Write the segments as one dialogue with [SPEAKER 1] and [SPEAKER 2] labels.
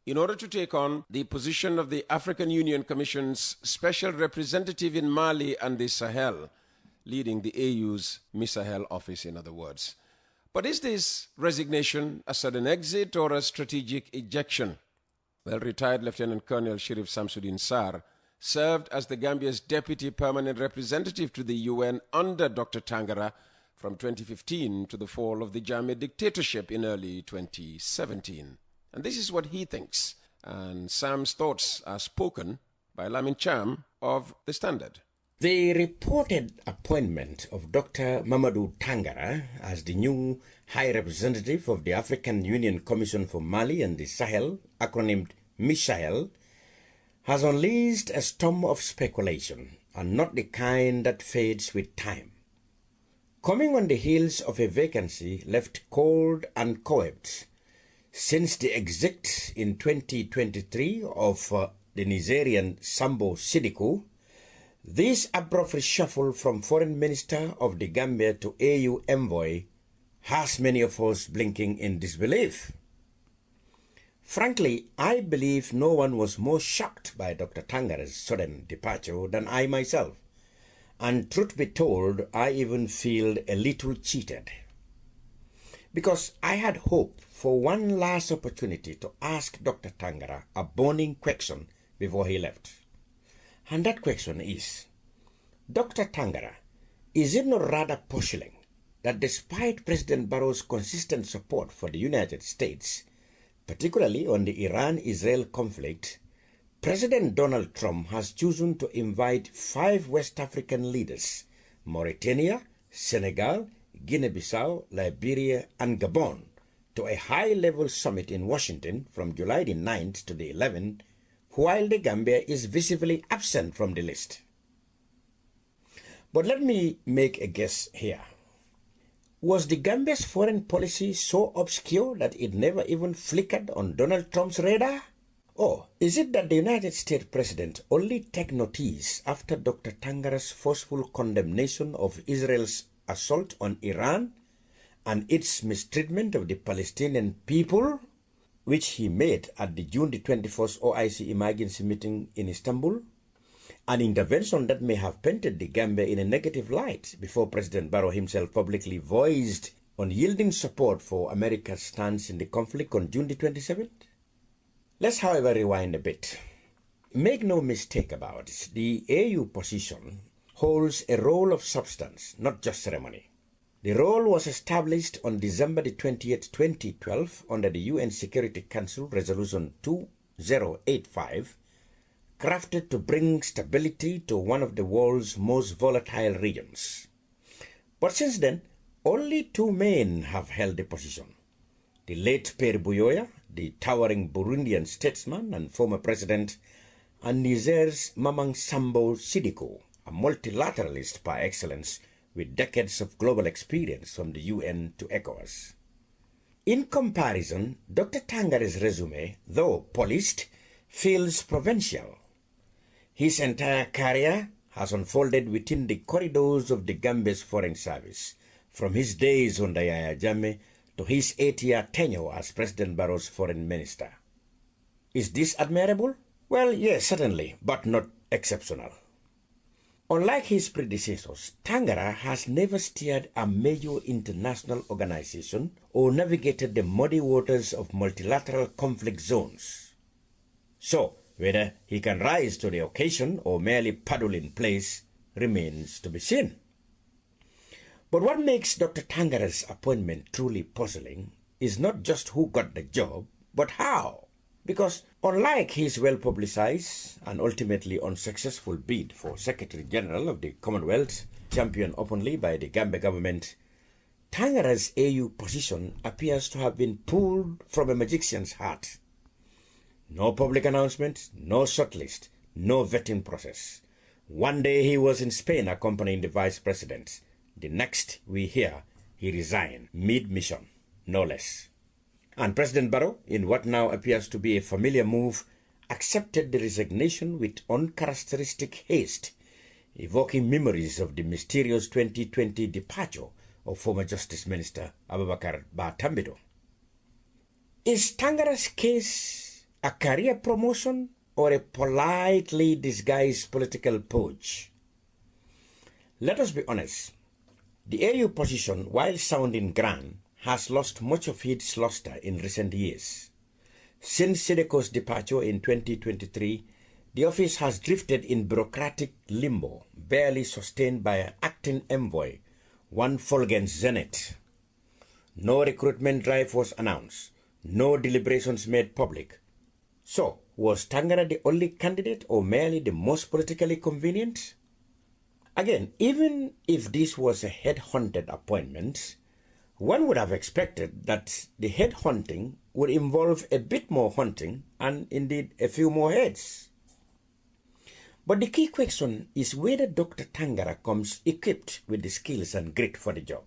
[SPEAKER 1] in order to take on the position of the African Union Commission's special representative in Mali and the Sahel, leading the AU's Sahel office, in other words. But is this resignation a sudden exit or a strategic ejection? Well, retired Lieutenant Colonel Shirif Samsudin Sarr served as the Gambia's deputy permanent representative to the UN under Dr. Tangara from 2015 to the fall of the Jammeh dictatorship in early 2017. And this is what he thinks. And Sam's thoughts are spoken by Lamin Cham of The Standard.
[SPEAKER 2] The reported appointment of Dr. Mamadou Tangara as the new High Representative of the African Union Commission for Mali and the Sahel, acronymed Sahel, has unleashed a storm of speculation, and not the kind that fades with time. Coming on the heels of a vacancy left cold and cobwebs since the exit in 2023 of the Nigerian Sambo Sidikou, this abrupt reshuffle from Foreign Minister of the Gambia to AU Envoy has many of us blinking in disbelief. Frankly, I believe no one was more shocked by Dr. Tangara's sudden departure than I myself. And truth be told, I even feel a little cheated. Because I had hoped for one last opportunity to ask Dr. Tangara a burning question before he left. And that question is, Dr. Tangara, is it not rather puzzling that despite President Barrow's consistent support for the United States, particularly on the Iran-Israel conflict, President Donald Trump has chosen to invite 5 West African leaders, Mauritania, Senegal, Guinea-Bissau, Liberia, and Gabon, to a high-level summit in Washington from July the 9th to the 11th, while the Gambia is visibly absent from the list. But let me make a guess here. Was the Gambia's foreign policy so obscure that it never even flickered on Donald Trump's radar? Or is it that the United States President only took notice after Dr. Tangara's forceful condemnation of Israel's assault on Iran and its mistreatment of the Palestinian people, which he made at the June the 21st OIC emergency meeting in Istanbul, an intervention that may have painted the Gambia in a negative light before President Barrow himself publicly voiced unyielding support for America's stance in the conflict on June the 27th? Let's, however, rewind a bit. Make no mistake about it, the AU position holds a role of substance, not just ceremony. The role was established on December the 20th, 2012 under the UN Security Council Resolution 2085, crafted to bring stability to one of the world's most volatile regions. But since then, only 2 men have held the position. The late Pierre Buyoya, the towering Burundian statesman and former president, and Niger's Mamang Sambo Sidikou, a multilateralist par excellence with decades of global experience from the UN to ECOWAS. In comparison, Dr. Tangara's resume, though polished, feels provincial. His entire career has unfolded within the corridors of the Gambia's foreign service, from his days under Yahya Jammeh to his 8-year tenure as President Barrow's foreign minister. Is this admirable? Well, yes, certainly, but not exceptional. Unlike his predecessors, Tangara has never steered a major international organization or navigated the muddy waters of multilateral conflict zones. So, whether he can rise to the occasion or merely paddle in place remains to be seen. But what makes Dr. Tangara's appointment truly puzzling is not just who got the job, but how. Because unlike his well-publicized and ultimately unsuccessful bid for Secretary General of the Commonwealth, championed openly by the Gambia government, Tangara's AU position appears to have been pulled from a magician's hat. No public announcement, no shortlist, no vetting process. One day he was in Spain accompanying the vice president. The next we hear, he resigned mid-mission, no less. And President Barrow, in what now appears to be a familiar move, accepted the resignation with uncharacteristic haste, evoking memories of the mysterious 2020 departure of former Justice Minister Abubakar Batambido. Is Tangara's case a career promotion, or a politely disguised political purge? Let us be honest. The AU position, while sounding grand, has lost much of its luster in recent years. Since Sideko's departure in 2023, the office has drifted in bureaucratic limbo, barely sustained by an acting envoy, one Fulgens Zenit. No recruitment drive was announced, no deliberations made public. So, was Tangara the only candidate or merely the most politically convenient? Again, even if this was a head-hunted appointment, one would have expected that the head-hunting would involve a bit more hunting and indeed a few more heads. But the key question is whether Dr. Tangara comes equipped with the skills and grit for the job.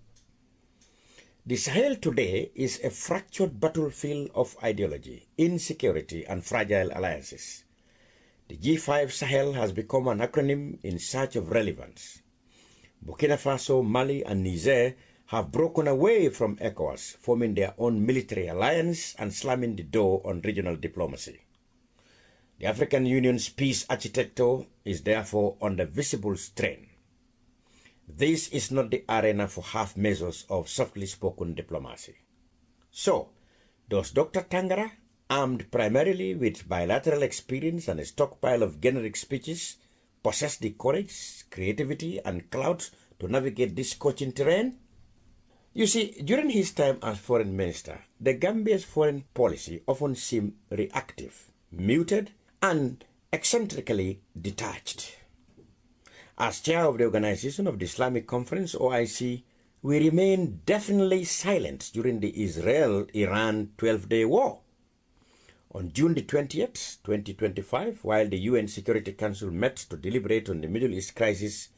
[SPEAKER 2] The Sahel today is a fractured battlefield of ideology, insecurity, and fragile alliances. The G5 Sahel has become an acronym in search of relevance. Burkina Faso, Mali, and Niger have broken away from ECOWAS, forming their own military alliance and slamming the door on regional diplomacy. The African Union's peace architecture is therefore under visible strain. This is not the arena for half measures of softly spoken diplomacy. So, does Dr. Tangara, armed primarily with bilateral experience and a stockpile of generic speeches, possess the courage, creativity, and clout to navigate this scorching terrain? You see, during his time as foreign minister, the Gambia's foreign policy often seemed reactive, muted, and eccentrically detached. As chair of the Organization of the Islamic Conference, OIC, we remained definitely silent during the Israel-Iran 12-day war. On June the 20th, 2025, while the UN Security Council met to deliberate on the Middle East crisis,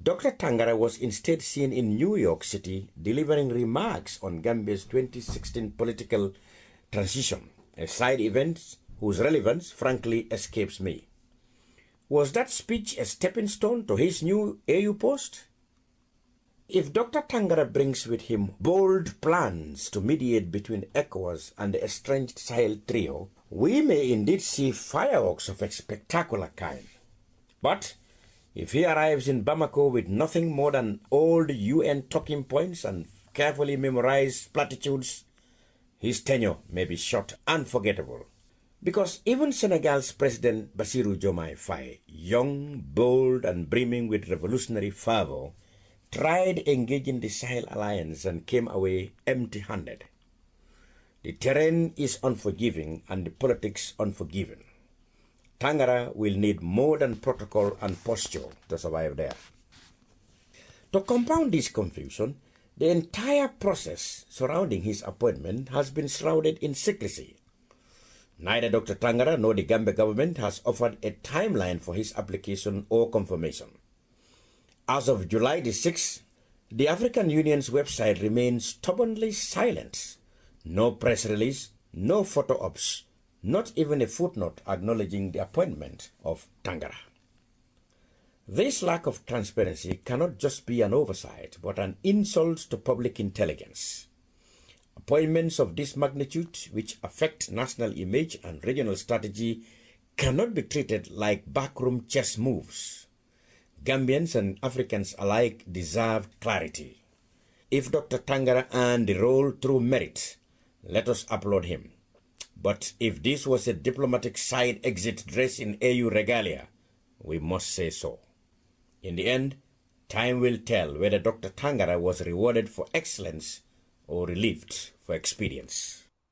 [SPEAKER 2] Dr. Tangara was instead seen in New York City delivering remarks on Gambia's 2016 political transition, a side event whose relevance frankly escapes me. Was that speech a stepping stone to his new AU post? If Dr. Tangara brings with him bold plans to mediate between ECOWAS and the estranged Sahel trio, we may indeed see fireworks of a spectacular kind. But if he arrives in Bamako with nothing more than old UN talking points and carefully memorized platitudes, his tenure may be short and forgettable. Because even Senegal's President Bassirou Diomaye Faye, young, bold, and brimming with revolutionary fervor, tried engaging the Sahel alliance and came away empty-handed. The terrain is unforgiving and the politics unforgiving. Tangara will need more than protocol and posture to survive there. To compound this confusion, the entire process surrounding his appointment has been shrouded in secrecy. Neither Dr. Tangara nor the Gambia government has offered a timeline for his application or confirmation. As of July the 6th, the African Union's website remains stubbornly silent. No press release, no photo ops, not even a footnote acknowledging the appointment of Tangara. This lack of transparency cannot just be an oversight, but an insult to public intelligence. Appointments of this magnitude, which affect national image and regional strategy, cannot be treated like backroom chess moves. Gambians and Africans alike deserve clarity. If Dr. Tangara earned the role through merit, let us applaud him. But if this was a diplomatic side exit dressed in AU regalia, we must say so. In the end, time will tell whether Dr. Tangara was rewarded for excellence or relieved for experience.